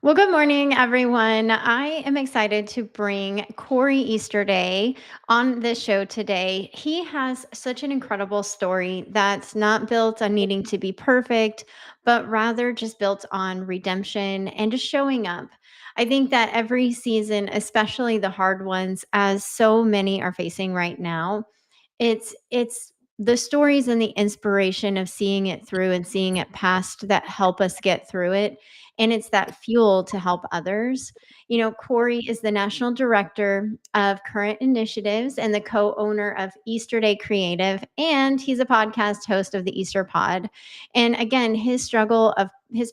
Well, good morning, everyone. I am excited to bring Corey Easterday on the show today. He has such an incredible story that's not built on needing to be perfect, but rather just built on redemption and just showing up. I think that every season, especially the hard ones, as so many are facing right now, it's the stories and the inspiration of seeing it through and seeing it past that help us get through it, and it's that fuel to help others. Corey is the national director of current initiatives and the co-owner of Easterday Creative, and he's a podcast host of the EasterPod. And again, his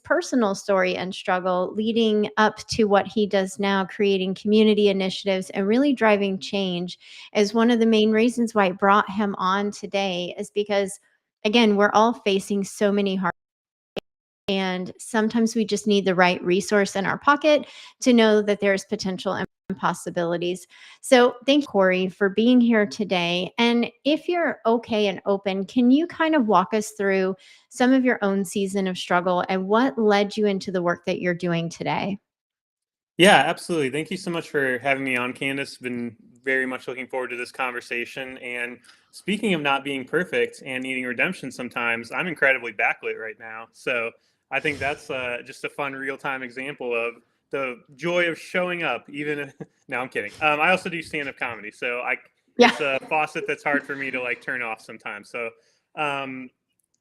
personal story and struggle leading up to what he does now, creating community initiatives and really driving change, is one of the main reasons why I brought him on today, is because again, we're all facing so many hard, and sometimes we just need the right resource in our pocket to know that there's potential and possibilities. So thank you, Corey, for being here today. And if you're okay and open, can you kind of walk us through some of your own season of struggle and what led you into the work that you're doing today? Yeah, absolutely. Thank you so much for having me on, Candace. Been very much looking forward to this conversation. And speaking of not being perfect and needing redemption sometimes, I'm incredibly backlit right now. So I think that's just a fun real time example of the joy of showing up, even if, no, I'm kidding. I also do stand up comedy. So Yeah. it's a faucet that's hard for me to like turn off sometimes. So, um,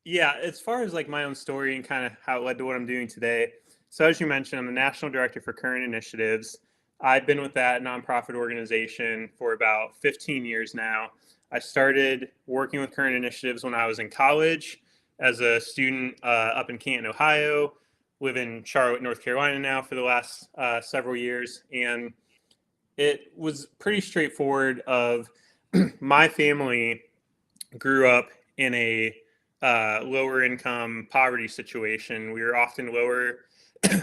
yeah, as far as like my own story and kind of how it led to what I'm doing today. So as you mentioned, I'm the national director for current initiatives. I've been with that nonprofit organization for about 15 years now. I started working with current initiatives when I was in college as a student up in Canton, Ohio. Live in Charlotte, North Carolina now for the last several years, and it was pretty straightforward. Of my family grew up in a lower income poverty situation. We were often lower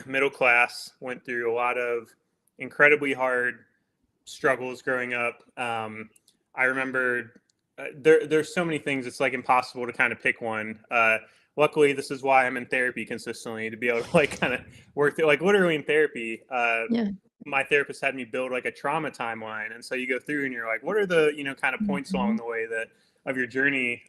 middle class, went through a lot of incredibly hard struggles growing up. I remember there's so many things, it's like impossible to kind of pick one. Luckily, this is why I'm in therapy consistently, to be able to like kind of work through, like literally in therapy. Yeah. My therapist had me build like a trauma timeline, and so you go through and you're like, what are the kind of points along Mhm. the way that of your journey.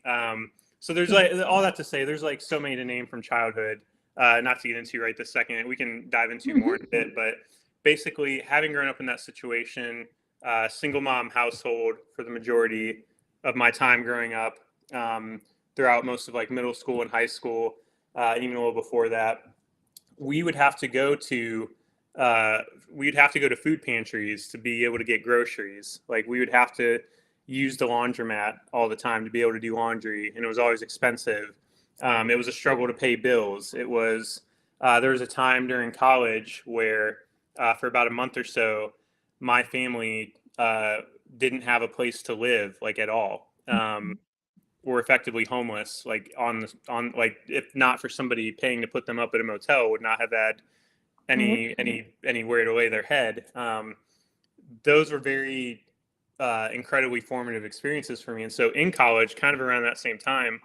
So there's Yeah. like all that to say, there's like so many to name from childhood. Not to get into right this second, we can dive into more in a Mhm. bit, but basically having grown up in that situation, single mom household for the majority of my time growing up, um, throughout most of like middle school and high school, even a little before that, we would have to go to uh, we'd have to go to food pantries to be able to get groceries. Like we would have to use the laundromat all the time to be able to do laundry, and it was always expensive. It was a struggle to pay bills. It was there was a time during college where for about a month or so, my family didn't have a place to live like at all. Were effectively homeless, like on like if not for somebody paying to put them up at a motel, would not have had Right. anywhere to lay their head. Those were very incredibly formative experiences for me. And so in college, kind of around that same time,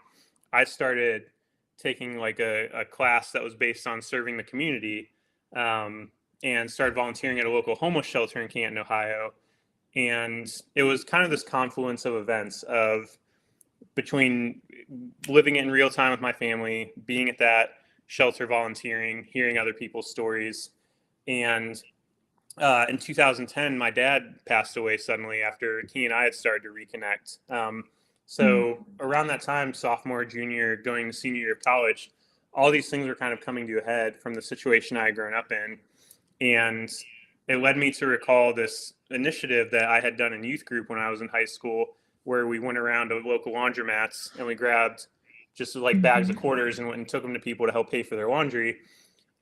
I started taking like a class that was based on serving the community, um, and started volunteering at a local homeless shelter in Canton, Ohio. And it was kind of this confluence of events of between living it in real time with my family, being at that shelter volunteering, hearing other people's stories. And in 2010, my dad passed away suddenly after he and I had started to reconnect. Mm. So around that time, sophomore, junior, going to senior year of college, all these things were kind of coming to a head from the situation I had grown up in. And it led me to recall this initiative that I had done in youth group when I was in high school, where we went around to local laundromats and we grabbed just like bags of Mhm. quarters and went and took them to people to help pay for their laundry.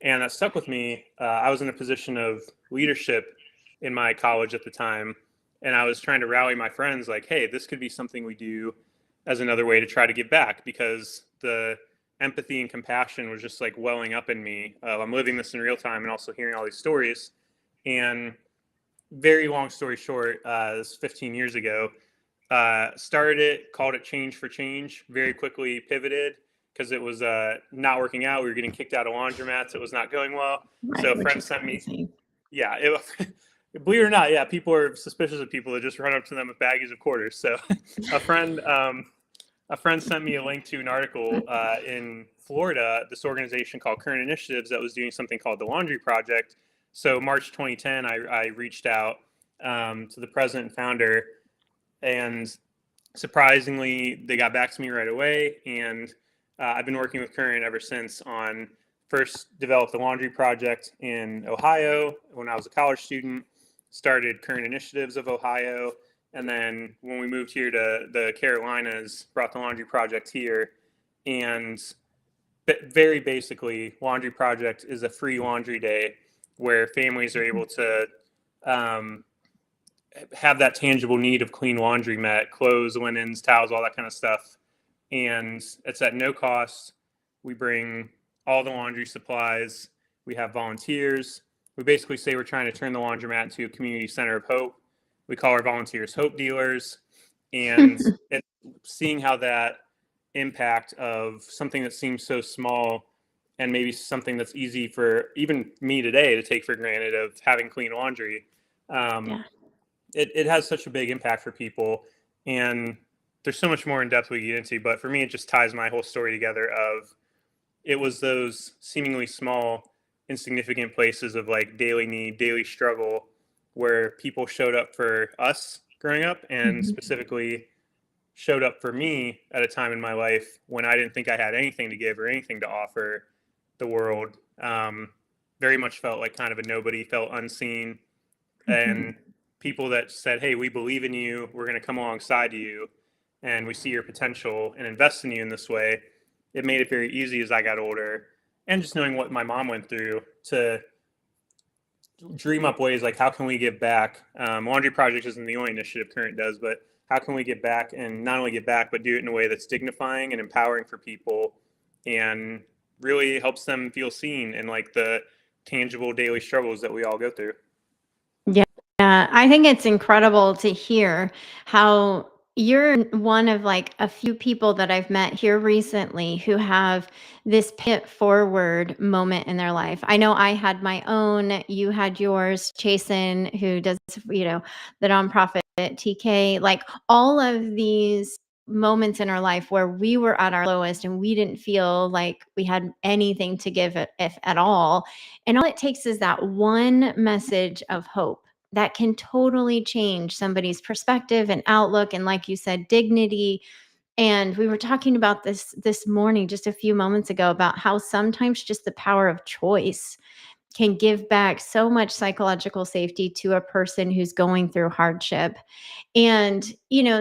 And that stuck with me. I was in a position of leadership in my college at the time, and I was trying to rally my friends like, hey, this could be something we do as another way to try to give back, because the empathy and compassion was just like welling up in me. I'm living this in real time and also hearing all these stories. And very long story short, this 15 years ago, started it, called it Change for Change, very quickly pivoted, because it was not working out. We were getting kicked out of laundromats. It was not going well. So Right, a which friend is sent me, crazy. yeah, believe it or not, yeah, people are suspicious of people that just run up to them with baggies of quarters. So a friend, a friend sent me a link to an article in Florida, this organization called Current Initiatives that was doing something called the Laundry Project. So March 2010, I reached out to the president and founder, and surprisingly, they got back to me right away. And I've been working with Current ever since on first developed the Laundry Project in Ohio when I was a college student, started Current Initiatives of Ohio, and then when we moved here to the Carolinas, brought the Laundry Project here. And very basically, Laundry Project is a free laundry day where families are able to um, have that tangible need of clean laundry met, clothes, linens, towels, all that kind of stuff. And it's at no cost. We bring all the laundry supplies. We have volunteers. We basically say we're trying to turn the laundromat into a community center of hope. We call our volunteers hope dealers. And it's seeing how that impact of something that seems so small and maybe something that's easy for even me today to take for granted of having clean laundry. Um, Yeah. it has such a big impact for people, and there's so much more in depth we get into, but for me it just ties my whole story together of it was those seemingly small insignificant places of like daily need, daily struggle, where people showed up for us growing up, and Mhm. specifically showed up for me at a time in my life when I didn't think I had anything to give or anything to offer the world. Very much felt like kind of a nobody, felt unseen, Mhm. and people that said, "Hey, we believe in you. We're going to come alongside you, and we see your potential and invest in you in this way." It made it very easy as I got older, and just knowing what my mom went through to dream up ways like how can we give back. Laundry Project isn't the only initiative Current does, but how can we give back and not only give back, but do it in a way that's dignifying and empowering for people, and really helps them feel seen and like the tangible daily struggles that we all go through. Yeah, I think it's incredible to hear how you're one of like a few people that I've met here recently who have this pay it forward moment in their life. I know I had my own, you had yours, Chasen, who does, the nonprofit TK, like all of these moments in our life where we were at our lowest and we didn't feel like we had anything to give it, if at all. And all it takes is that one message of hope that can totally change somebody's perspective and outlook, and like you said, dignity. And we were talking about this morning just a few moments ago about how sometimes just the power of choice can give back so much psychological safety to a person who's going through hardship. And,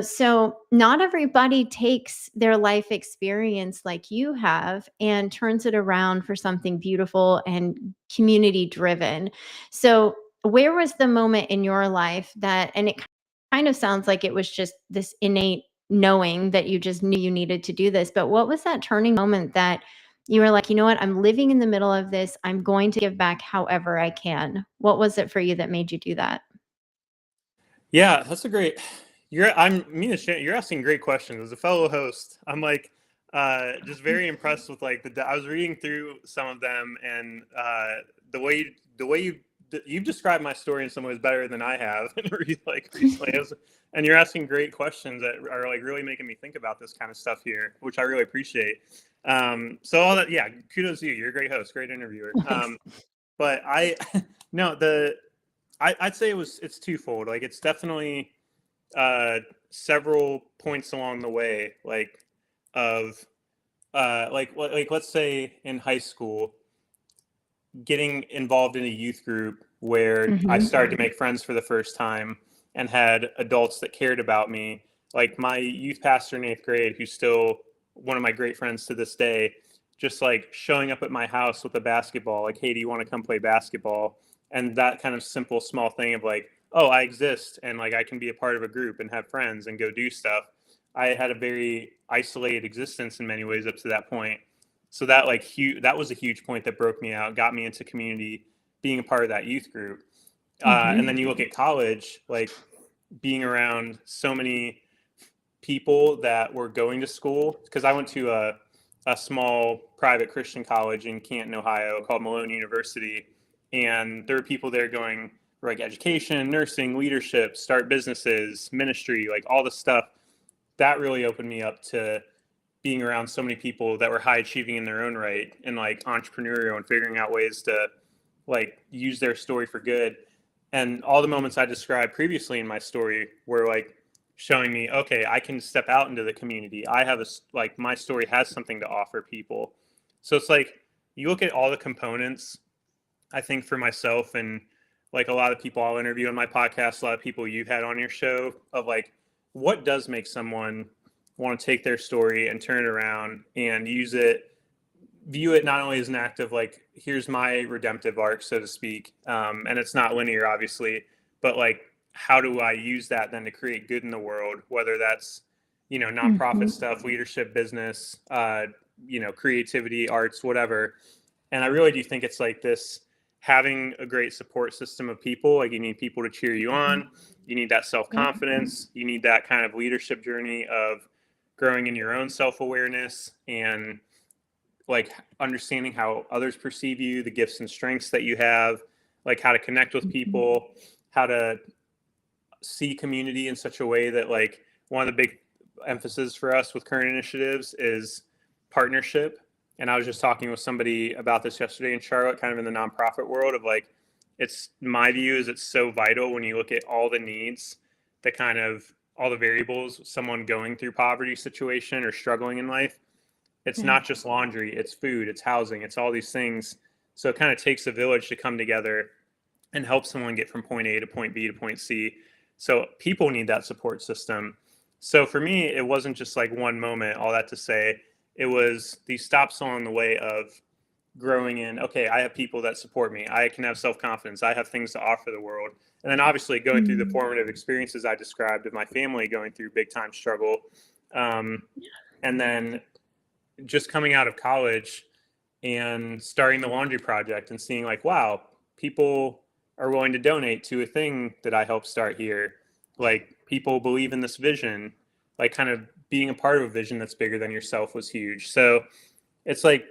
so not everybody takes their life experience like you have and turns it around for something beautiful and community driven. So, where was the moment in your life that, and it kind of sounds like it was just this innate knowing that you just knew you needed to do this, but what was that turning moment that you were like, you know what, I'm living in the middle of this. I'm going to give back however I can. What was it for you that made you do that? Yeah, that's a great. You're asking great questions as a fellow host. I'm like, just very impressed with like I was reading through some of them, and the way you've described my story in some ways better than I have like recently. And you're asking great questions that are like really making me think about this kind of stuff here, which I really appreciate. So all that, yeah, kudos to you. You're a great host, great interviewer. Thanks. But I no the I'd say it's twofold. Like it's definitely uh, several points along the way, like of like let's say in high school, getting involved in a youth group where I Mhm. started to make friends for the first time and had adults that cared about me. Like my youth pastor in eighth grade, who's still one of my great friends to this day, just like showing up at my house with a basketball, like, "Hey, do you want to come play basketball?" And that kind of simple, small thing of like, "Oh, I exist and like I can be a part of a group and have friends and go do stuff." I had a very isolated existence in many ways up to that point, so that like that was a huge point that broke me out, got me into community, being a part of that youth group. And Mhm. then you look at college, like being around so many people that were going to school, because I went to a small private Christian college in Canton, Ohio called Malone University. And there were people there going for like education, nursing, leadership, start businesses, ministry, like all the stuff. That really opened me up to being around so many people that were high achieving in their own right and like entrepreneurial and figuring out ways to like use their story for good. And all the moments I described previously in my story were like showing me, okay, I can step out into the community. I have like my story has something to offer people. So it's like you look at all the components, I think for myself and like a lot of people I'll interview on my podcast, a lot of people you've had on your show of like, what does make someone want to take their story and turn it around and use it, view it not only as an act of like, here's my redemptive arc, so to speak. And it's not linear, obviously, but like, how do I use that then to create good in the world, whether that's, nonprofit stuff, leadership, business, creativity, arts, whatever. And I really do think it's like this, having a great support system of people. Like you need people to cheer you on. You need that self-confidence. You need that kind of leadership journey of growing in your own self-awareness and like understanding how others perceive you, the gifts and strengths that you have, like how to connect with people, how to see community in such a way that like one of the big emphasis for us with current initiatives is partnership. And I was just talking with somebody about this yesterday in Charlotte, kind of in the nonprofit world of like, it's my view is it's so vital when you look at all the needs, the kind of all the variables, someone going through poverty situation or struggling in life. It's not just laundry, it's food, it's housing, it's all these things. So it kind of takes a village to come together and help someone get from point A to point B to point C. So people need that support system. So for me, it wasn't just like one moment, all that to say, it was these stops along the way of growing in, okay, I have people that support me. I can have self-confidence. I have things to offer the world. And then obviously going through the formative experiences I described of my family going through big time struggle. And then just coming out of college and starting the laundry project and seeing like, wow, people are willing to donate to a thing that I helped start here. Like people believe in this vision, like kind of being a part of a vision that's bigger than yourself was huge. So it's like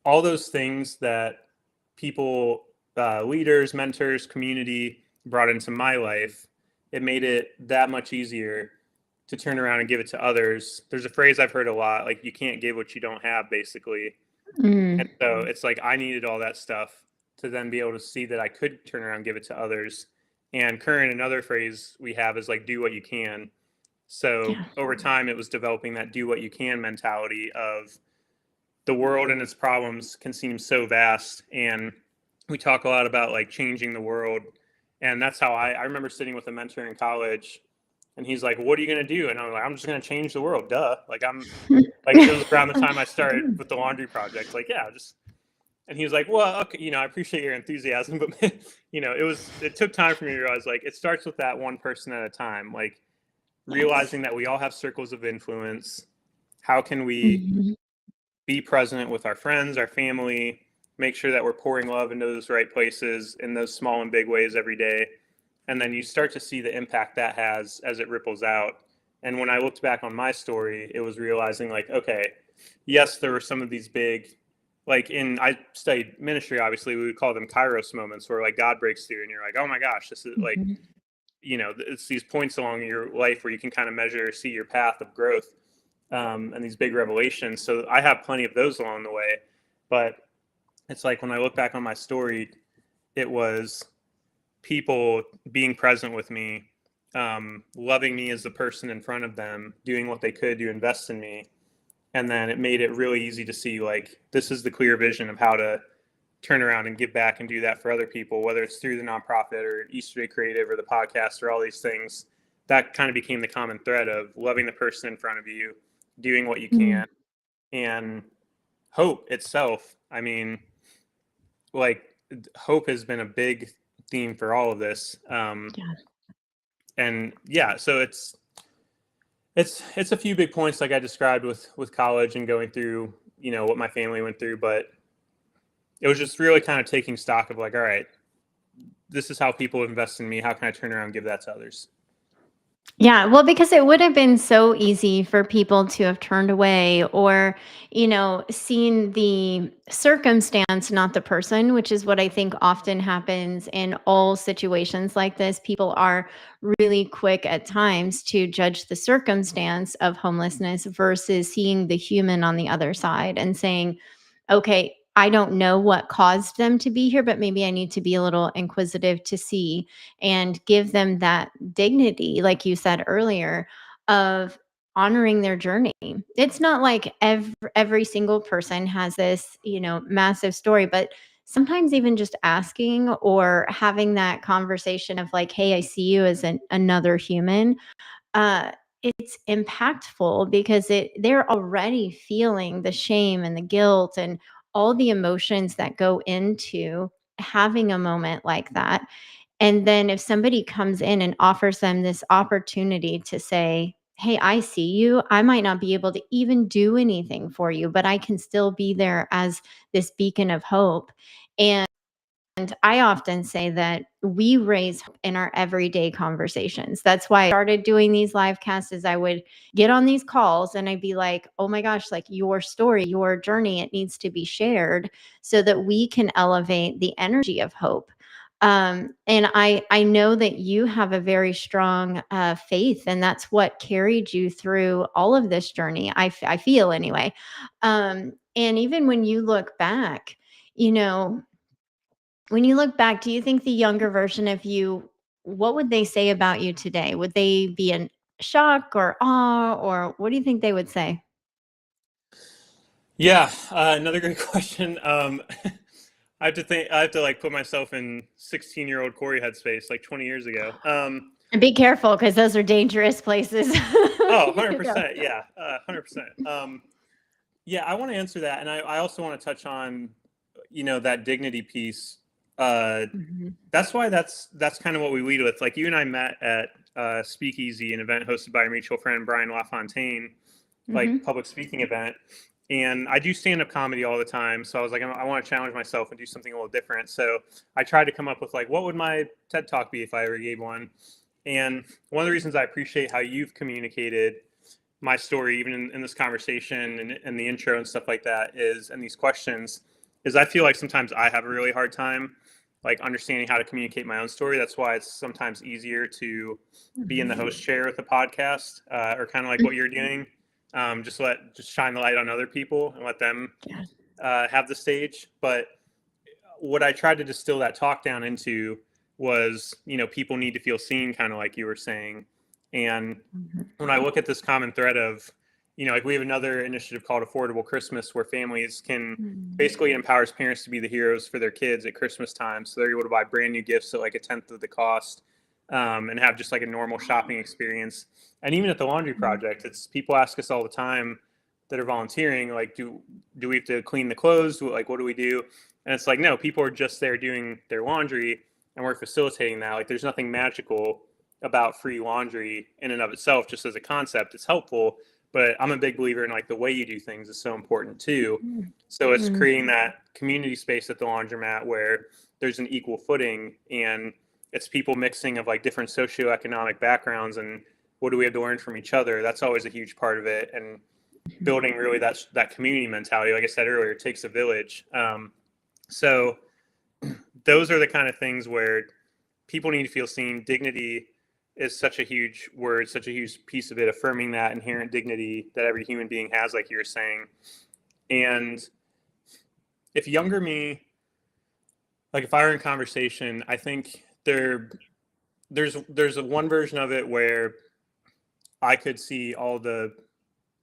all those things that people, leaders, mentors, community brought into my life, it made it that much easier to turn around and give it to others. There's a phrase I've heard a lot, like you can't give what you don't have, basically. And so it's like I needed all that stuff to then be able to see that I could turn around and give it to others. And current, another phrase we have is like do what you can. So over time, it was developing that do what you can mentality of the world and its problems can seem so vast. And we talk a lot about like changing the world. And that's how I remember sitting with a mentor in college and he's like, what are you going to do? And I'm like, I'm just going to change the world. Duh. Like like, it was around the time I started with the laundry project. Like, yeah, and he was like, well, okay, I appreciate your enthusiasm, but it took time for me to realize like, it starts with that one person at a time. Like realizing that we all have circles of influence. How can we be present with our friends, our family, make sure that we're pouring love into those right places in those small and big ways every day. And then you start to see the impact that has as it ripples out. And when I looked back on my story, it was realizing like, okay, yes, there were some of these big, like I studied ministry, obviously we would call them Kairos moments where like God breaks through and you're like, oh my gosh, this is like, it's these points along your life where you can kind of measure, see your path of growth, and these big revelations. So I have plenty of those along the way, but it's like when I look back on my story, it was people being present with me, loving me as the person in front of them, doing what they could to invest in me. And then it made it really easy to see like, this is the clear vision of how to turn around and give back and do that for other people, whether it's through the nonprofit or Easterday Creative or the podcast or all these things. That kind of became the common thread of loving the person in front of you, doing what you can, and hope itself. I mean, like hope has been a big theme for all of this. And yeah, so it's a few big points like I described with college and going through, what my family went through, but it was just really kind of taking stock of like, all right, this is how people invest in me. How can I turn around and give that to others? Yeah, well, because it would have been so easy for people to have turned away or, seen the circumstance, not the person, which is what I think often happens in all situations like this. People are really quick at times to judge the circumstance of homelessness versus seeing the human on the other side and saying, okay, I don't know what caused them to be here, but maybe I need to be a little inquisitive to see and give them that dignity, like you said earlier, of honoring their journey. It's not like every single person has this, massive story, but sometimes even just asking or having that conversation of like, hey, I see you as another human, uh, it's impactful because they're already feeling the shame and the guilt and all the emotions that go into having a moment like that. And then if somebody comes in and offers them this opportunity to say, hey, I see you. I might not be able to even do anything for you, but I can still be there as this beacon of hope. And I often say that we raise hope in our everyday conversations. That's why I started doing these live casts is I would get on these calls and I'd be like, "Oh my gosh, like your story, your journey, it needs to be shared so that we can elevate the energy of hope." And I know that you have a very strong faith, and that's what carried you through all of this journey. I feel anyway. And even when you look back, you know, when you look back, do you think the younger version of you, what would they say about you today? Would they be in shock or awe, or what do you think they would say? Yeah, another great question. I have to like put myself in 16-year-old Corey headspace, like 20 years ago. And be careful because those are dangerous places. Oh, You know? 100%. Yeah, 100%. Yeah, I want to answer that. And I also want to touch on, that dignity piece. Uh, Mhm, that's kind of what we lead with. Like you and I met at Speakeasy, an event hosted by a mutual friend, Brian LaFontaine, like mhm. public speaking event. And I do stand up comedy all the time. So I was like, I want to challenge myself and do something a little different. So I tried to come up with like, what would my TED talk be if I ever gave one? And one of the reasons I appreciate how you've communicated my story, even in this conversation and the intro and stuff like that, and these questions, is I feel like sometimes I have a really hard time like understanding how to communicate my own story. That's why it's sometimes easier to be in the Mhm. host chair with the podcast, or kind of like what you're doing. Just shine the light on other people and let them Yeah. have the stage. But what I tried to distill that talk down into was, people need to feel seen, kind of like you were saying. And Mhm. when I look at this common thread of, like we have another initiative called Affordable Christmas where families can Mhm. basically empowers parents to be the heroes for their kids at Christmas time. So they're able to buy brand new gifts at like a tenth of the cost, and have just like a normal shopping experience. And even at the laundry Mhm. project, it's people ask us all the time that are volunteering, like, do we have to clean the clothes? Like, what do we do? And it's like, no, people are just there doing their laundry, and we're facilitating that. Like, there's nothing magical about free laundry in and of itself, just as a concept. It's helpful, but I'm a big believer in like the way you do things is so important too. Mhm. So it's Mhm. creating that community space at the laundromat where there's an equal footing, and it's people mixing of like different socioeconomic backgrounds, and what do we have to learn from each other. That's always a huge part of it, and building really that community mentality. Like I said earlier, it takes a village. So those are the kind of things where people need to feel seen. Dignity is such a huge word, such a huge piece of it, affirming that inherent dignity that every human being has, like you were saying. And if younger me, like if I were in conversation, I think there's a one version of it where I could see all the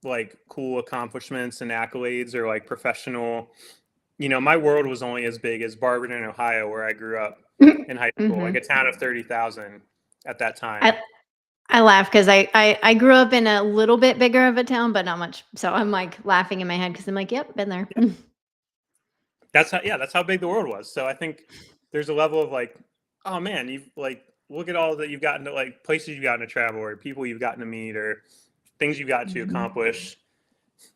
like cool accomplishments and accolades or like professional. My world was only as big as Barberton, Ohio, where I grew up in high school, like Mhm. a town of 30,000 at that time. I I laugh because I grew up in a little bit bigger of a town, but not much. So I'm like laughing in my head because I'm like, yep, been there. That's how big the world was. So I think there's a level of like, oh man, you've like look at all that you've gotten to, like places you've gotten to travel or people you've gotten to meet or things you've got to Mhm. accomplish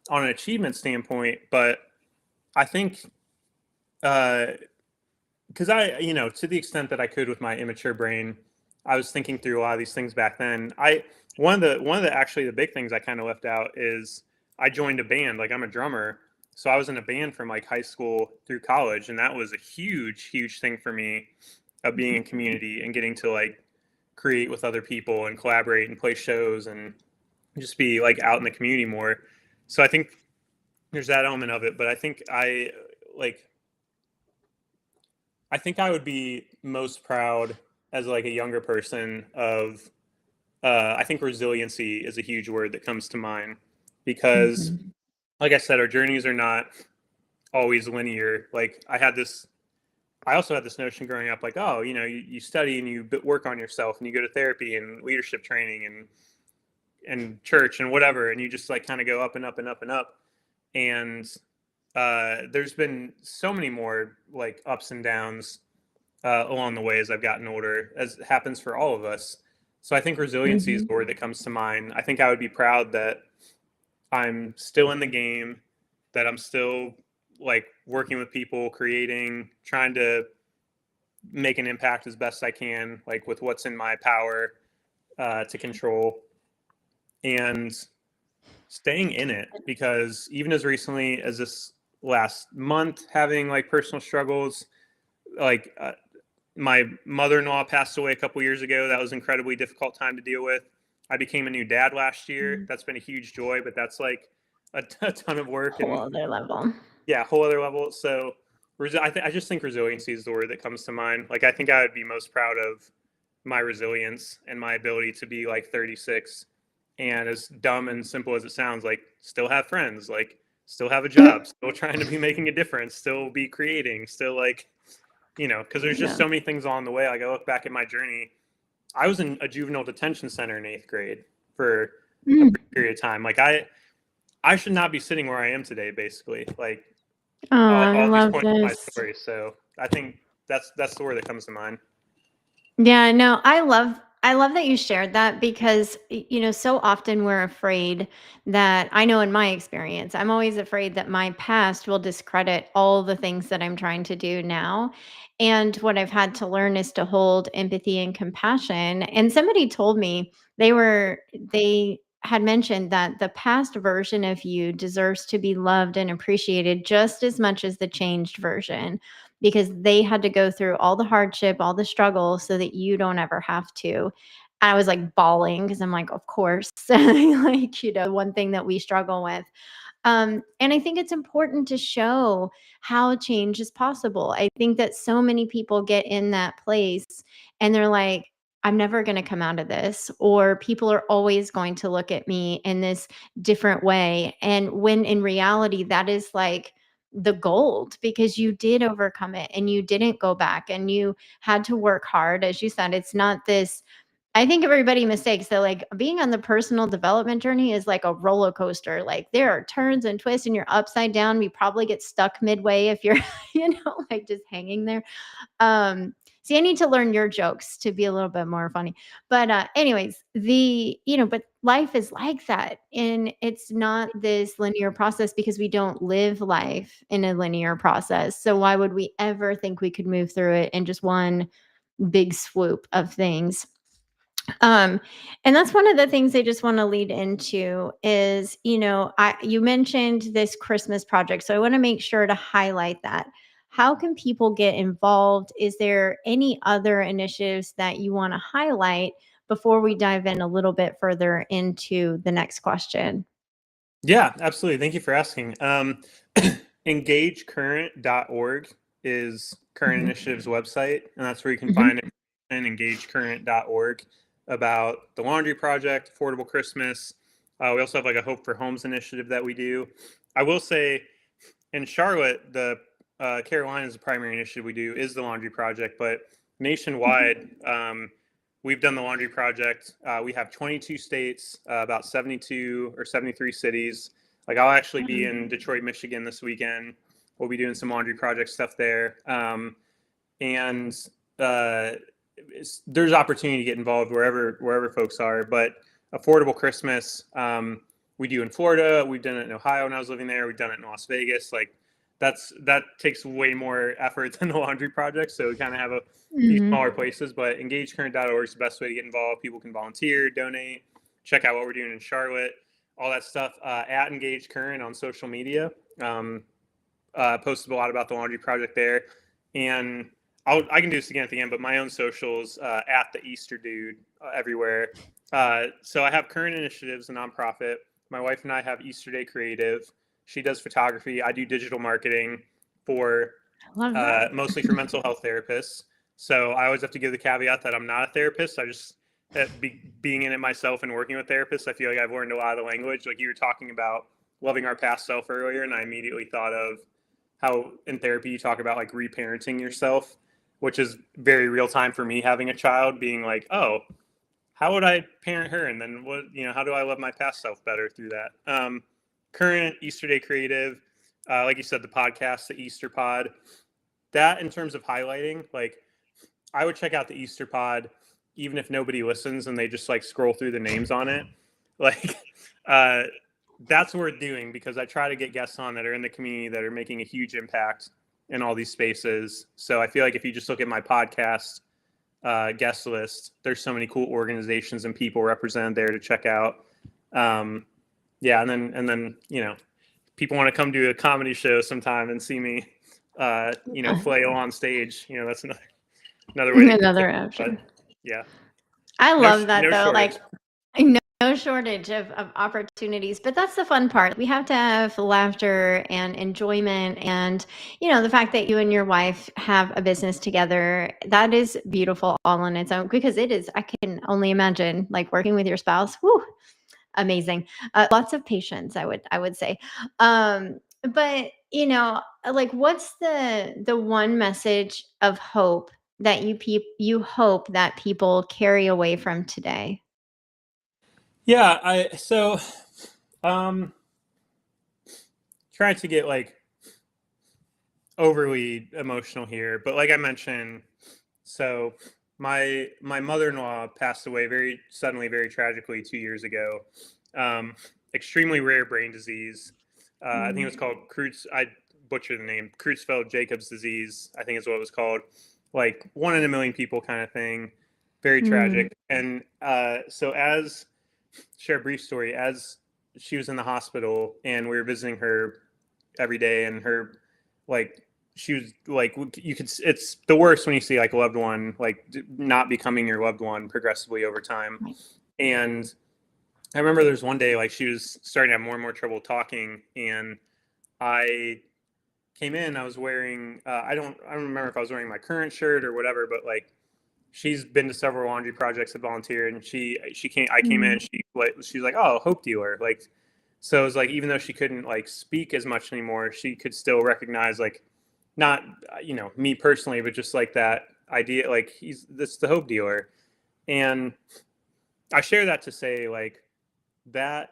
on an achievement standpoint. But I think because to the extent that I could with my immature brain, I was thinking through a lot of these things back then. One of the actually the big things I kind of left out is I joined a band. Like I'm a drummer, so I was in a band from like high school through college, and that was a huge thing for me of being in community and getting to like create with other people and collaborate and play shows and just be like out in the community more. So I think there's that element of it, but like I think I would be most proud as like a younger person of I think resiliency is a huge word that comes to mind because Mhm. like I said, our journeys are not always linear. Like I also had this notion growing up, like, oh, you study and you work on yourself and you go to therapy and leadership training and church and whatever, and you just like kind of go up and up and up and up. And there's been so many more like ups and downs along the way as I've gotten older, as happens for all of us. So I think resiliency is Mhm. the word that comes to mind. I think I would be proud that I'm still in the game, that I'm still like working with people, creating, trying to make an impact as best I can, like with what's in my power to control, and staying in it. Because even as recently as this last month, having like personal struggles, like my mother-in-law passed away a couple years ago. That was an incredibly difficult time to deal with. I became a new dad last year. That's been a huge joy, but that's like a ton of work Whole and other level. yeah, a whole other level. So I just think resiliency is the word that comes to mind. Like I think I would be most proud of my resilience and my ability to be like 36 and as dumb and simple as it sounds, like still have friends, like still have a job, still trying to be making a difference, still be creating, still like, because there's just Yeah. so many things along the way. Like I look back at my journey, I was in a juvenile detention center in 8th grade for a Mm. brief period of time. Like I should not be sitting where I am today, basically. Like Oh, I all these love points in my this. story. So I think that's the word that comes to mind. Yeah, no, I love that you shared that because so often we're afraid that I know in my experience, I'm always afraid that my past will discredit all the things that I'm trying to do now. And what I've had to learn is to hold empathy and compassion. And somebody told me they had mentioned that the past version of you deserves to be loved and appreciated just as much as the changed version because they had to go through all the hardship, all the struggle so that you don't ever have to. I was like bawling because I'm like, of course, like, one thing that we struggle with. And I think it's important to show how change is possible. I think that so many people get in that place and they're like, I'm never going to come out of this, or people are always going to look at me in this different way. And when in reality, that is like the gold because you did overcome it and you didn't go back and you had to work hard. As you said, it's not this I think everybody mistakes that like being on the personal development journey is like a roller coaster. Like there are turns and twists and you're upside down. You probably get stuck midway if you're, like just hanging there. See, I need to learn your jokes to be a little bit more funny. But anyways, but life is like that. And it's not this linear process because we don't live life in a linear process. So why would we ever think we could move through it in just one big swoop of things? Um, and that's one of the things I just want to lead into is, you mentioned this Christmas project. So I want to make sure to highlight that. How can people get involved? Is there any other initiatives that you want to highlight before we dive in a little bit further into the next question? Yeah, absolutely. Thank you for asking. Engagecurrent.org is Current Mhm. Initiative's website, and that's where you can Mhm. find engagecurrent.org about the laundry project, affordable Christmas. We also have like a Hope for Homes initiative that we do. I will say in Charlotte, the Carolinas, the primary initiative we do is the laundry project, but nationwide, we've done the laundry project. We have 22 states, about 72 or 73 cities. Like I'll actually be Mhm. in Detroit, Michigan this weekend. We'll be doing some laundry project stuff there. And uh, there's opportunity to get involved wherever folks are. But affordable Christmas, we do in Florida. We've done it in Ohio when I was living there. We've done it in Las Vegas. Like that takes way more effort than the laundry project. So we kind of have a few Mhm. smaller places, but engagecurrent.org is the best way to get involved. People can volunteer, donate, check out what we're doing in Charlotte, all that stuff. At Engage Current on social media. Posted a lot about the laundry project there, and I can do this again at the end, but my own socials at the Easter Dude everywhere. So I have Current Initiatives, a nonprofit. My wife and I have Easterday Creative. She does photography. I do digital marketing for I love that. mostly for mental health therapists. So I always have to give the caveat that I'm not a therapist. I just being in it myself and working with therapists, I feel like I've learned a lot of the language. Like you were talking about loving our past self earlier, and I immediately thought of how in therapy you talk about like reparenting yourself, which is very real time for me having a child, being like, oh, how would I parent her? And then what, how do I love my past self better through that? Current Easterday Creative, like you said, the podcast, the EasterPod, that in terms of highlighting, like I would check out the EasterPod, even if nobody listens and they just like scroll through the names on it. Like, uh, that's worth doing because I try to get guests on that are in the community that are making a huge impact in all these spaces. So I feel like if you just look at my podcast guest list, there's so many cool organizations and people represented there to check out. Yeah, and then people want to come to a comedy show sometime and see me, flail on stage. That's another way to get Another there. But option. yeah, I no love that no though. shortage. Like no shortage of opportunities, but that's the fun part. We have to have laughter and enjoyment and the fact that you and your wife have a business together, that is beautiful all on its own because it is, I can only imagine like working with your spouse. Whew, amazing. Lots of patience, I would say. But like what's the one message of hope that you hope that people carry away from today? Yeah, um trying to get like overly emotional here, but like I mentioned, so my mother-in-law passed away very suddenly, very tragically 2 years ago. Um, Extremely rare brain disease. I think it was Mm. called Creutzfeldt. I butchered the name. Creutzfeldt-Jacobs disease. I think is what it was called. Like 1 in a million people kind of thing. Very Mm. tragic. And so as share a brief story, as she was in the hospital and we were visiting her every day, and her like she was like you could it's the worst when you see like a loved one like not becoming your loved one progressively over time. Right. And I remember there's one day like she was starting to have more and more trouble talking, and I came in. I was wearing I don't remember if I was wearing my current shirt or whatever, but like she's been to several laundry projects and volunteered, and she came I came in, Mhm. she's like, oh, hope dealer, like. So it was like even though she couldn't like speak as much anymore, she could still recognize like not me personally, but just like that idea, like he's this the hope dealer. And I share that to say like that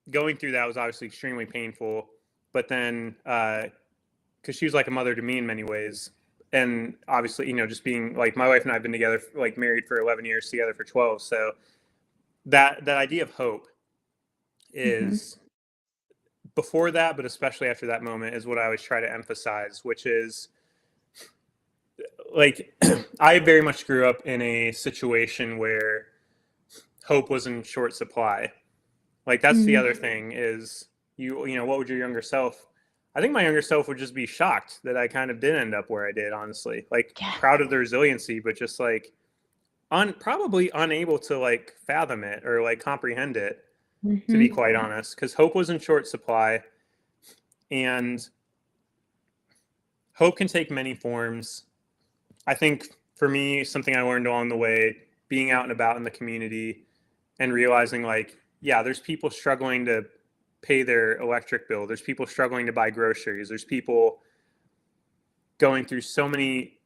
going through that was obviously extremely painful, but then because she was like a mother to me in many ways. And obviously, just being like my wife and I have been together, like married for 11 years, together for 12. So that idea of hope Mhm. is before that, but especially after that moment, is what I always try to emphasize, which is like I very much grew up in a situation where hope was in short supply. Like that's the Mhm. other thing is what would your younger self? I think my younger self would just be shocked that I kind of did end up where I did, honestly. Like Yeah. proud of the resiliency, but just like probably unable to like fathom it or like comprehend it, to be Mhm. quite honest, because hope was in short supply. And hope can take many forms. I think for me, something I learned along the way, being out and about in the community and realizing like, yeah, there's people struggling to pay their electric bill. There's people struggling to buy groceries. There's people going through so many,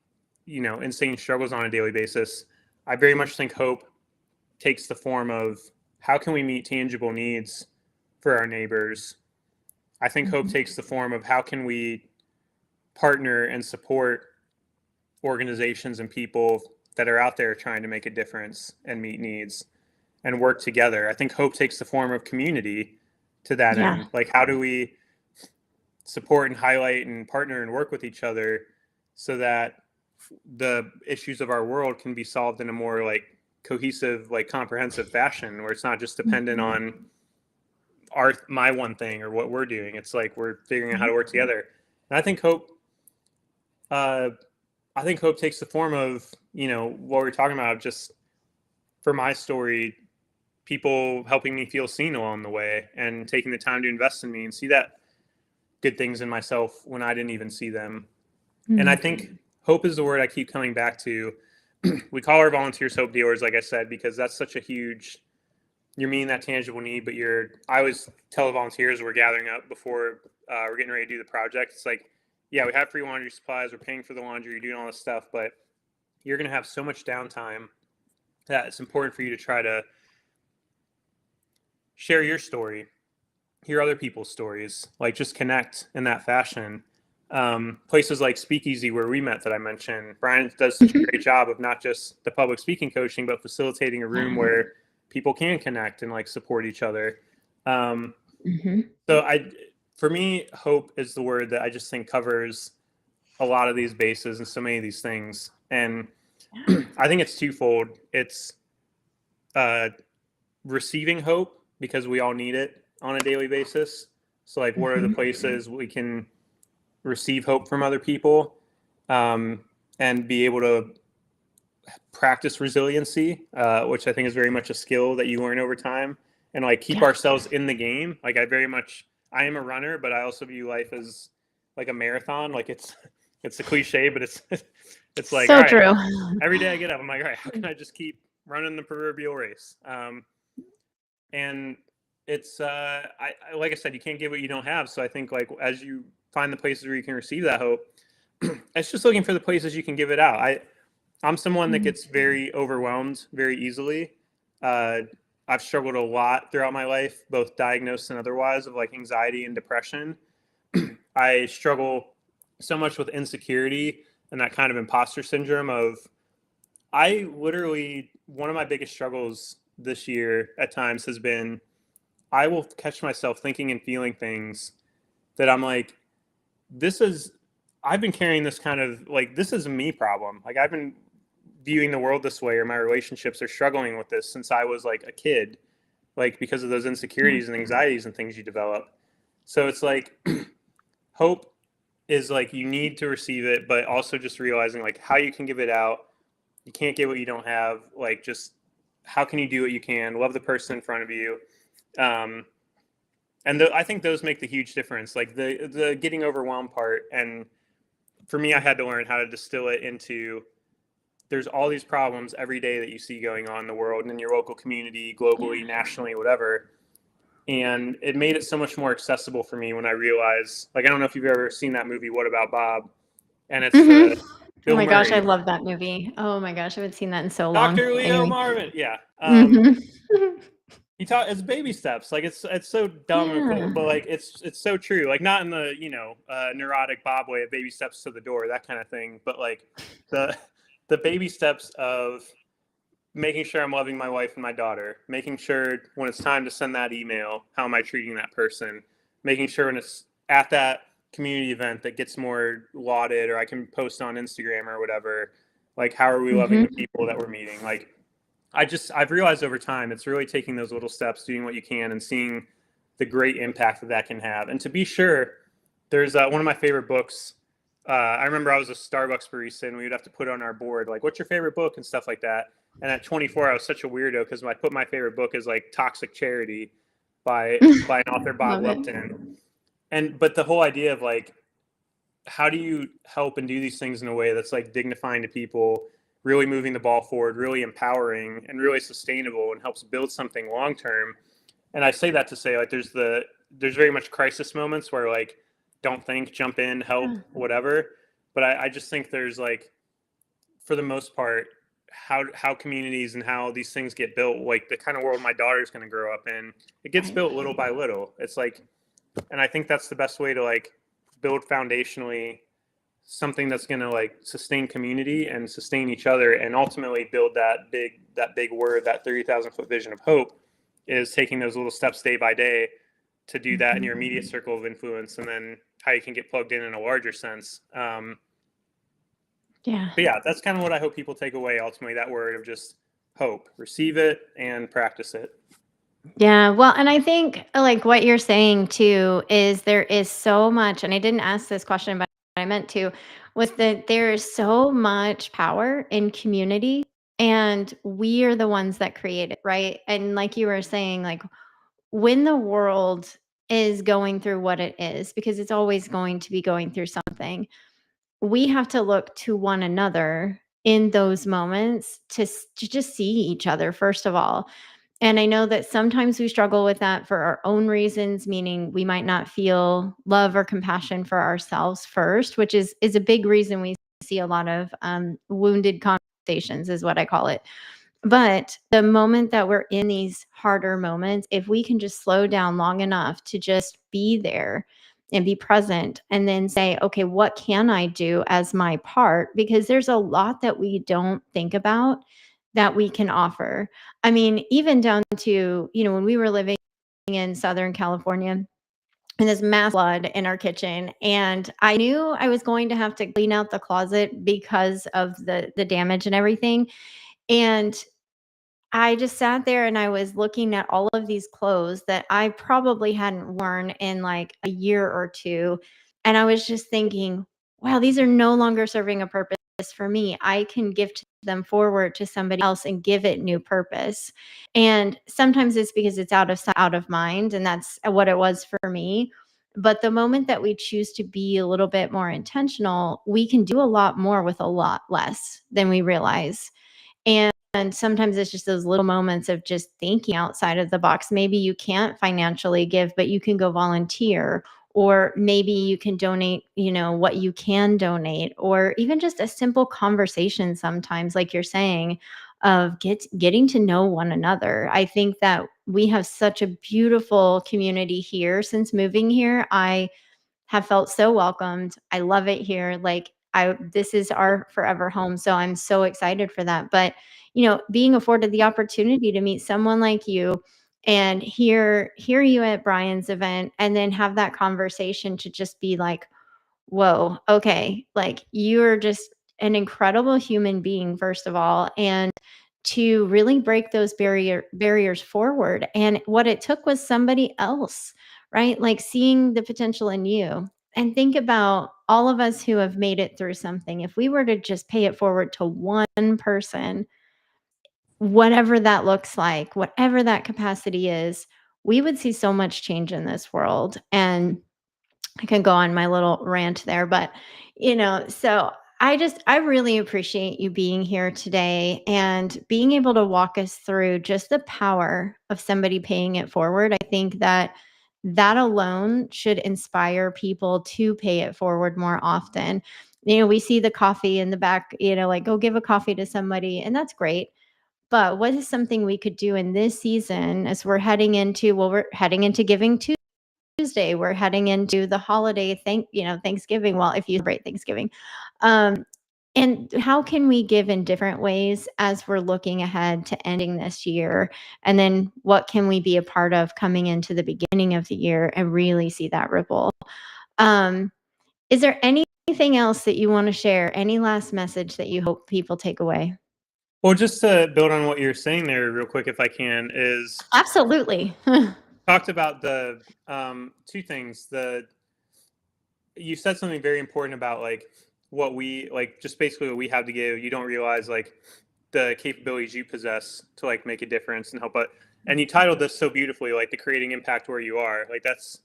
insane struggles on a daily basis. I very much think hope takes the form of how can we meet tangible needs for our neighbors. I think hope Mhm. takes the form of how can we partner and support organizations and people that are out there trying to make a difference and meet needs and work together. I think hope takes the form of community to that Yeah. end. Like, how do we support and highlight and partner and work with each other so that the issues of our world can be solved in a more like cohesive, like comprehensive fashion, where it's not just dependent on my one thing or what we're doing. It's like we're figuring out how to work together. And uh, I think hope takes the form of, what we're talking about, just for my story, people helping me feel seen along the way and taking the time to invest in me and see that good things in myself when I didn't even see them. And I think hope is the word I keep coming back to. We call our volunteers hope dealers, like I said, because that's such a huge, you're meeting that tangible need, but I always tell the volunteers we're gathering up before we're getting ready to do the project. It's like, yeah, we have free laundry supplies, we're paying for the laundry, you're doing all this stuff, but you're going to have so much downtime that it's important for you to try to share your story, hear other people's stories, like just connect in that fashion. Places like Speakeasy, where we met, that I mentioned, Brian does such a great job of not just the public speaking coaching, but facilitating a room where people can connect and like support each other. So for me, hope is the word that I just think covers a lot of these bases and so many of these things. And I think it's twofold. It's receiving hope, because we all need it on a daily basis. So like, what are the places we can receive hope from other people, and be able to practice resiliency, which I think is very much a skill that you learn over time, and like keep ourselves in the game. Like I am a runner, but I also view life as like a marathon. Like it's a cliche, but it's like, so all right, true. every day I get up, I'm like, all right, how can I just keep running the proverbial race? And it's like I said, you can't give what you don't have. So I think like as you find the places where you can receive that hope, it's just looking for the places you can give it out. I'm someone that gets very overwhelmed very easily. I've struggled a lot throughout my life, both diagnosed and otherwise, of like anxiety and depression. I struggle so much with insecurity and that kind of imposter syndrome of, one of my biggest struggles this year at times has been, I will catch myself thinking and feeling things that I'm like, I've been carrying this kind of like, this is a me problem. Like I've been viewing the world this way, or my relationships are struggling with this since I was like a kid, like because of those insecurities and anxieties and things you develop. So it's like, hope is like, you need to receive it, but also just realizing like how you can give it out. You can't get what you don't have. Like, just how can you do what you can? Love the person in front of you. And I think those make the huge difference, like the getting overwhelmed part. And for me, I had to learn how to distill it into, there's all these problems every day that you see going on in the world and in your local community, globally, nationally, whatever. And it made it so much more accessible for me when I realized, like, I don't know if you've ever seen that movie, What About Bob? And it's Oh Bill my gosh, I Murray, love that movie. Oh my gosh, I haven't seen that in so long. Dr. Leo Anyway. Marvin. Yeah. Mhm. It's baby steps. Like it's so dumb, Yeah. but like it's so true. Like not in the neurotic Bob way of baby steps to the door, that kind of thing. But like the baby steps of making sure I'm loving my wife and my daughter, making sure when it's time to send that email, how am I treating that person, making sure when it's at that community event that gets more lauded, or I can post on Instagram or whatever, like how are we loving the people that we're meeting? Like I've realized over time, it's really taking those little steps, doing what you can, and seeing the great impact that can have. And to be sure, there's one of my favorite books. I remember I was a Starbucks barista, and we would have to put on our board, like, what's your favorite book and stuff like that. And at 24, I was such a weirdo because I put my favorite book as like Toxic Charity by an author, Bob Love it. Lupton. But the whole idea of like, how do you help and do these things in a way that's like dignifying to people, really moving the ball forward, really empowering, and really sustainable, and helps build something long term. And I say that to say, like, there's very much crisis moments where like, don't think, jump in, help, whatever. But I just think there's like, for the most part, how communities and how these things get built, like the kind of world my daughter's going to grow up in, it gets built little by little. It's like, and I think that's the best way to like build foundationally something that's going to like sustain community and sustain each other, and ultimately build that big word, that 30,000-foot vision of hope, is taking those little steps day by day to do that in your immediate circle of influence, and then how you can get plugged in a larger sense. Yeah. But yeah, that's kind of what I hope people take away ultimately, that word of just hope. Receive it and practice it. Yeah, well, and I think like what you're saying too is there is so much, and I didn't ask this question, but I meant to, was that there is so much power in community, and we are the ones that create it, right? And like you were saying, like when the world is going through what it is, because it's always going to be going through something, we have to look to one another in those moments to just see each other, first of all. And I know that sometimes we struggle with that for our own reasons, meaning we might not feel love or compassion for ourselves first, which is a big reason we see a lot of wounded conversations, is what I call it. But the moment that we're in these harder moments, if we can just slow down long enough to just be there and be present and then say, okay, what can I do as my part? Because there's a lot that we don't think about that we can offer. I mean, even down to, when we were living in Southern California, and this mass flood in our kitchen, and I knew I was going to have to clean out the closet because of the damage and everything. And I just sat there and I was looking at all of these clothes that I probably hadn't worn in like a year or 2, and I was just thinking, "Wow, these are no longer serving a purpose for me. I can gift them forward to somebody else and give it new purpose." And sometimes it's because it's out of sight, out of mind, and that's what it was for me. But the moment that we choose to be a little bit more intentional, we can do a lot more with a lot less than we realize. And sometimes it's just those little moments of just thinking outside of the box. Maybe you can't financially give, but you can go volunteer, or maybe you can donate, what you can donate, or even just a simple conversation sometimes, like you're saying, of getting to know one another. I think that we have such a beautiful community here since moving here. I have felt so welcomed. I love it here. Like this is our forever home. So I'm so excited for that. But, being afforded the opportunity to meet someone like you and hear you at Brian's event and then have that conversation to just be like, whoa, okay, like you're just an incredible human being, first of all, and to really break those barriers forward. And what it took was somebody else, right? Like seeing the potential in you. And think about all of us who have made it through something. If we were to just pay it forward to one person, whatever that looks like, whatever that capacity is, we would see so much change in this world. And I can go on my little rant there, but so I really appreciate you being here today and being able to walk us through just the power of somebody paying it forward. I think that that alone should inspire people to pay it forward more often. We see the coffee in the back, like go give a coffee to somebody, and that's great. But what is something we could do in this season as we're heading into Giving Tuesday. We're heading into the holiday, Thanksgiving. Well, if you celebrate Thanksgiving, um, and how can we give in different ways as we're looking ahead to ending this year, and then what can we be a part of coming into the beginning of the year and really see that ripple? Um, is there anything else that you want to share? Any last message that you hope people take away? Well, just to build on what you're saying there real quick, if I can, is Absolutely. talked about the two things. You said something very important about like what we like, just basically what we have to give. You don't realize like the capabilities you possess to like make a difference and help. But and you titled this so beautifully, like the creating impact where you are. Like that's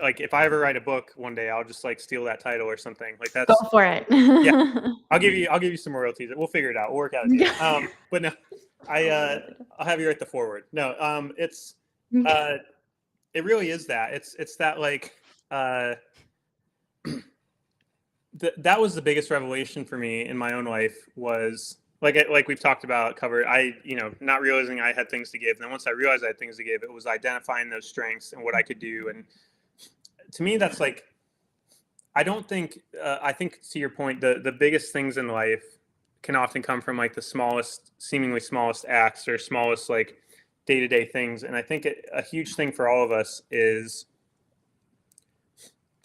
like if I ever write a book one day, I'll just like steal that title or something. Like Go that's for it. yeah. I'll give you some royalties. We'll figure it out. We'll work out a deal. But no, I'll have you write the forward. No, uh, it really is that. It's that like that was the biggest revelation for me in my own life was like we've talked about covered. Not realizing I had things to give, and then once I realized I had things to give, it was identifying those strengths and what I could do. And to me, that's like I don't think I think to your point, the biggest things in life can often come from like the smallest, seemingly smallest acts or smallest like day to day things. And I think a huge thing for all of us is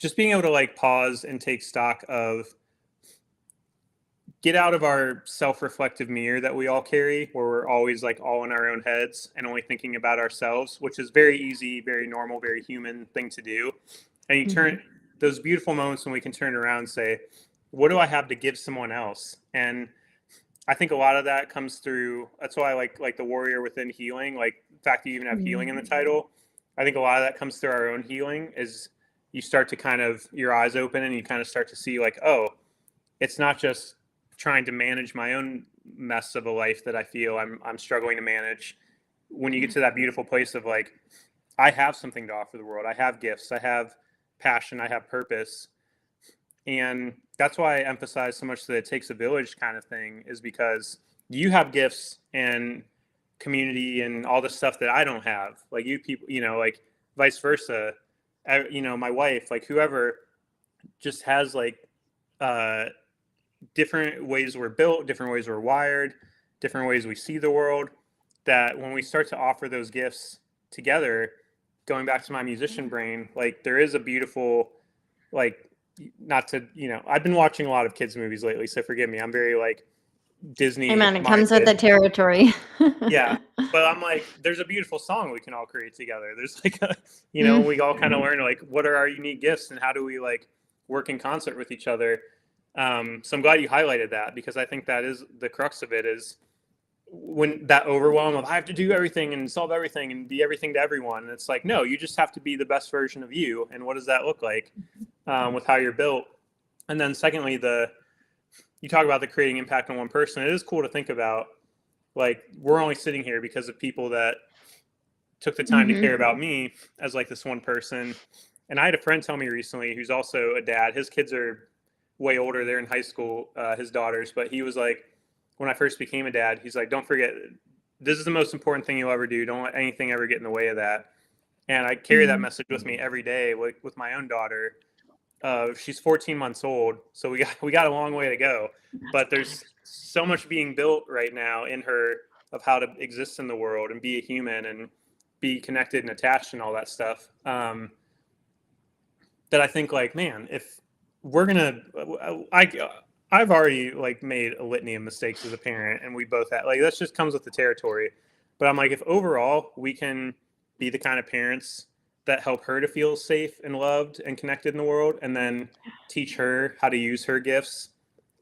just being able to like pause and take stock of, get out of our self-reflective mirror that we all carry, where we're always like all in our own heads and only thinking about ourselves, which is very easy, very normal, very human thing to do. And you Mm-hmm. turn those beautiful moments when we can turn around and say, what do I have to give someone else? And I think a lot of that comes through, that's why I like the warrior within healing, like the fact that you even have healing in the title. I think a lot of that comes through our own healing, is you start to kind of, your eyes open and you kind of start to see like, oh, it's not just trying to manage my own mess of a life that I feel I'm struggling to manage. When you get to that beautiful place of like, I have something to offer the world. I have gifts. I have passion. I have purpose. And that's why I emphasize so much that it takes a village kind of thing, is because you have gifts and community and all the stuff that I don't have. Like you people, like vice versa. My wife, like whoever, just has like uh, different ways we're built, different ways we're wired, different ways we see the world. That when we start to offer those gifts together, going back to my musician brain, like there is a beautiful, like, not to, I've been watching a lot of kids movies lately, so forgive me. I'm very like Hey Disney man, it comes with the minded. territory. Yeah. But I'm like, there's a beautiful song we can all create together. There's like a, Mm. we all kind of learn like what are our unique gifts and how do we like work in concert with each other. So I'm glad you highlighted that, because I think that is the crux of it, is when that overwhelm of I have to do everything and solve everything and be everything to everyone. And it's like, no, you just have to be the best version of you. And what does that look like with how you're built? And then secondly, you talk about the creating impact on one person. It is cool to think about, like, we're only sitting here because of people that took the time to care Mm-hmm. about me as like this one person. And I had a friend tell me recently, who's also a dad. His kids are way older. They're in high school, his daughters. But he was like, when I first became a dad, he's like, don't forget, this is the most important thing you'll ever do. Don't let anything ever get in the way of that. And I carry that message with me every day, like with my own daughter. She's 14 months old, so we got a long way to go. But there's so much being built right now in her, of how to exist in the world and be a human and be connected and attached and all that stuff. That I think, like, man, if we're gonna, I've already like made a litany of mistakes as a parent, and we both have, like, that just comes with the territory. But I'm like, if overall we can be the kind of parents that help her to feel safe and loved and connected in the world, and then teach her how to use her gifts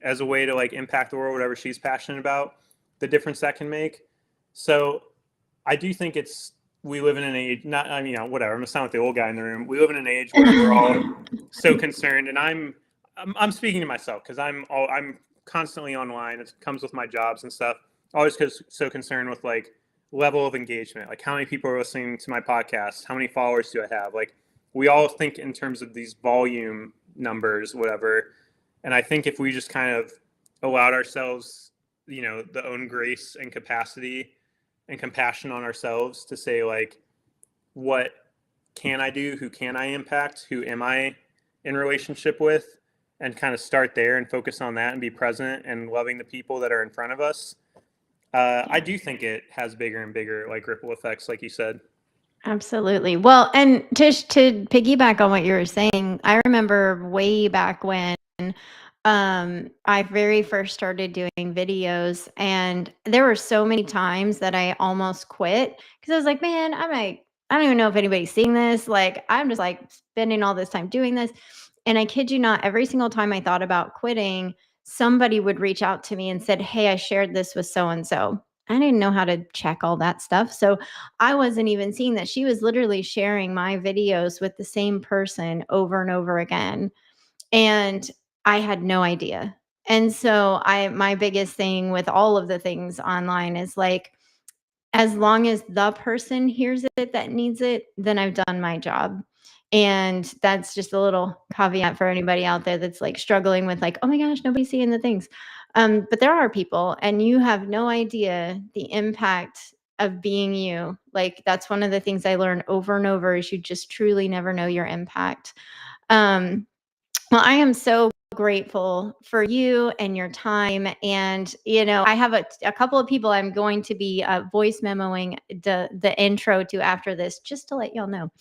as a way to like impact the world, whatever she's passionate about, the difference that can make. So I do think it's, we live in an age, not, I mean, whatever, I'm gonna sound like the old guy in the room. We live in an age where we're all so concerned, and I'm speaking to myself, because I'm constantly online. It comes with my jobs and stuff. Always so concerned with like level of engagement, like how many people are listening to my podcast, how many followers do I have? Like, we all think in terms of these volume numbers, whatever. And I think if we just kind of allowed ourselves, the own grace and capacity and compassion on ourselves to say, like, what can I do? Who can I impact? Who am I in relationship with? And kind of start there and focus on that and be present and loving the people that are in front of us. I do think it has bigger and bigger like ripple effects, like you said. Absolutely. Well, and to piggyback on what you were saying, I remember way back when I very first started doing videos, and there were so many times that I almost quit because I was like, man, I don't even know if anybody's seeing this. Like, I'm just like spending all this time doing this. And I kid you not, every single time I thought about quitting, somebody would reach out to me and said, hey, I shared this with so and so. I didn't know how to check all that stuff. So I wasn't even seeing that she was literally sharing my videos with the same person over and over again. And I had no idea. And so my biggest thing with all of the things online is like, as long as the person hears it that needs it, then I've done my job. And that's just a little caveat for anybody out there that's like struggling with like, oh my gosh, nobody's seeing the things. But there are people, and you have no idea the impact of being you. Like, that's one of the things I learned over and over, is you just truly never know your impact. Um, well, I am so grateful for you and your time. And, I have a couple of people I'm going to be voice memoing the intro to after this, just to let y'all know.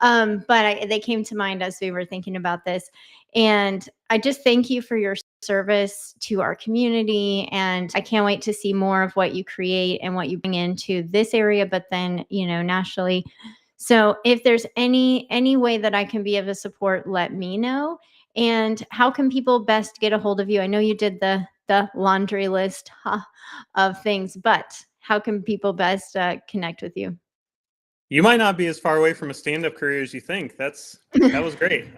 But they came to mind as we were thinking about this. And I just thank you for your service to our community. And I can't wait to see more of what you create and what you bring into this area, but then, nationally. So if there's any way that I can be of a support, let me know. And how can people best get a hold of you? I know you did the laundry list of things, but how can people best connect with you? You might not be as far away from a stand-up career as you think. That was great.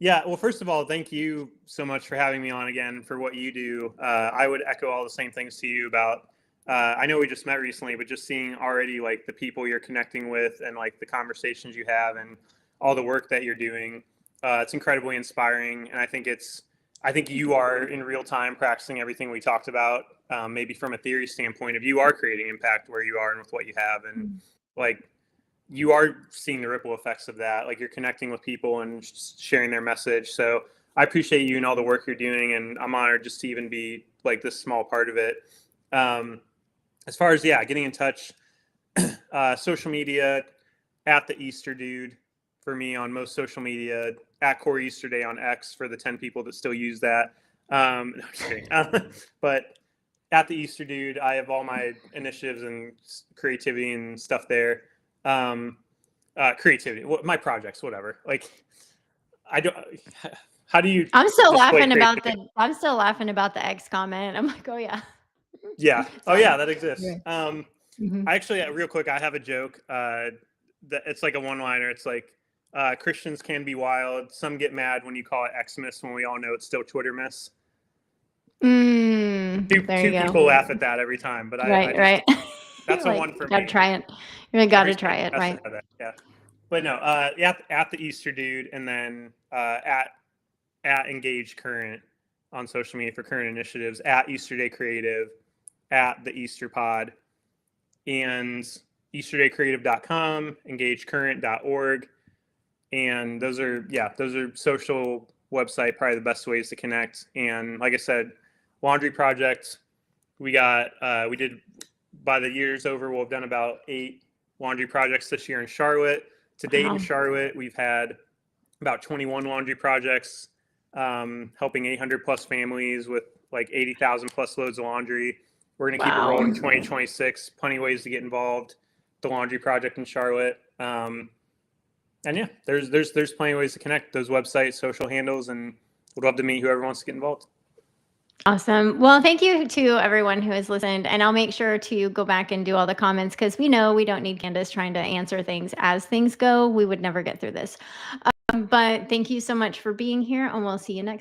Yeah, well, first of all, thank you so much for having me on again for what you do. I would echo all the same things to you about. I know we just met recently, but just seeing already like the people you're connecting with and like the conversations you have and all the work that you're doing, it's incredibly inspiring. And I think you are in real time practicing everything we talked about. Maybe from a theory standpoint, if you are creating impact where you are and with what you have, and like you are seeing the ripple effects of that. Like you're connecting with people and sharing their message. So I appreciate you and all the work you're doing, and I'm honored just to even be like this small part of it. As far as getting in touch, social media at the Easter Dude for me on most social media, at Corey Easterday on X for the 10 people that still use that. No, I'm just kidding. But at the Easter Dude, I have all my initiatives and creativity and stuff there. Creativity, my projects, whatever. Like, I don't. How do you I'm still display laughing about creativity? the X comment. I'm like, oh yeah. Yeah. Oh Sorry. yeah, that exists. Yeah. Mhm. I actually, real quick, I have a joke. That it's like a one-liner. It's like Christians can be wild. Some get mad when you call it Xmas when we all know it's still Twitter miss. There Two you people go. laugh at that every time, but I Right, just right. that's a Like, one for gotta me. try it. You really Every gotta time try it, has to right? have that. Yeah. But no, at the Easter Dude, and then at Engage Current on social media for current initiatives, at Easterday Creative, at the EasterPod, and EasterdayCreative.com, engagecurrent.org, and those are social website probably the best ways to connect. And like I said, laundry project, we did, by the year's over, we'll have done about 8 laundry projects this year in Charlotte. To date in Wow. Charlotte, we've had about 21 laundry projects, helping 800 plus families with like 80,000 plus loads of laundry. We're going to keep it Wow. rolling in 2026. Plenty of ways to get involved. The laundry project in Charlotte. And yeah, there's plenty of ways to connect. Those websites, social handles, and would love to meet whoever wants to get involved. Awesome. Well, thank you to everyone who has listened. And I'll make sure to go back and do all the comments because we know we don't need Candace trying to answer things as things go. We would never get through this. But thank you so much for being here, and we'll see you next